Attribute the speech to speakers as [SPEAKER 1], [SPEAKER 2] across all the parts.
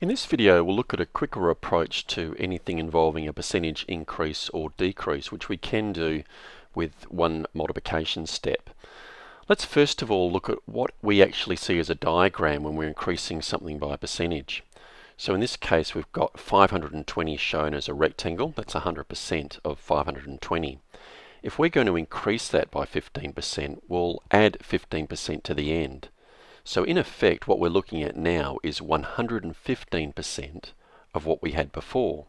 [SPEAKER 1] In this video, we'll look at a quicker approach to anything involving a percentage increase or decrease, which we can do with one multiplication step. Let's first of all look at what we actually see as a diagram when we're increasing something by a percentage. So in this case, we've got 520 shown as a rectangle. That's 100% of 520. If we're going to increase that by 15%, we'll add 15% to the end. So in effect, what we're looking at now is 115% of what we had before.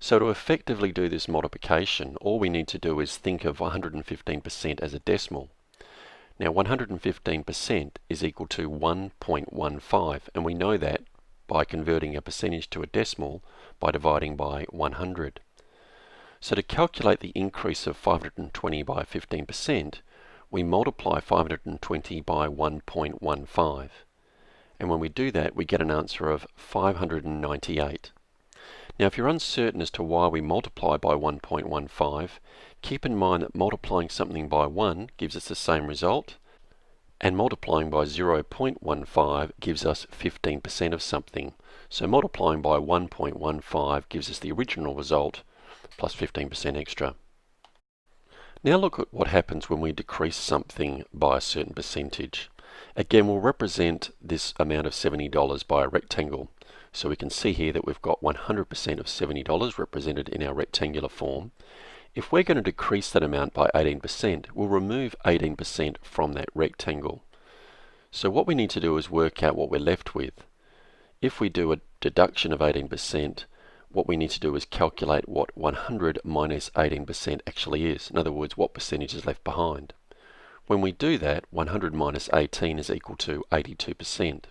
[SPEAKER 1] So to effectively do this multiplication, all we need to do is think of 115% as a decimal. Now 115% is equal to 1.15, and we know that by converting a percentage to a decimal by dividing by 100. So to calculate the increase of 520 by 15%, we multiply 520 by 1.15, and when we do that we get an answer of 598. Now if you're uncertain as to why we multiply by 1.15, keep in mind that multiplying something by 1 gives us the same result, and multiplying by 0.15 gives us 15% of something. So multiplying by 1.15 gives us the original result plus 15% extra. Now look at what happens when we decrease something by a certain percentage. Again, we'll represent this amount of $70 by a rectangle. So we can see here that we've got 100% of $70 represented in our rectangular form. If we're going to decrease that amount by 18%, we'll remove 18% from that rectangle. So what we need to do is work out what we're left with. If we do a deduction of 18%, what we need to do is calculate what 100 minus 18% actually is. In other words, what percentage is left behind. When we do that, 100 minus 18 is equal to 82%.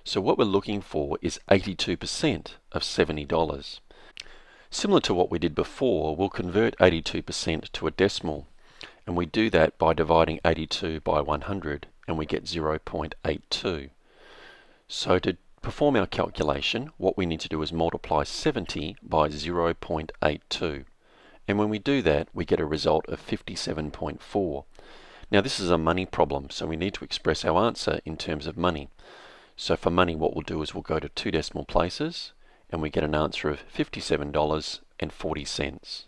[SPEAKER 1] So what we're looking for is 82% of $70. Similar to what we did before, we'll convert 82% to a decimal, and we do that by dividing 82 by 100, and we get 0.82. So to perform our calculation, what we need to do is multiply 70 by 0.82, and when we do that we get a result of 57.4. Now this is a money problem, so we need to express our answer in terms of money. So for money, what we'll do is we'll go to two decimal places and we get an answer of $57.40.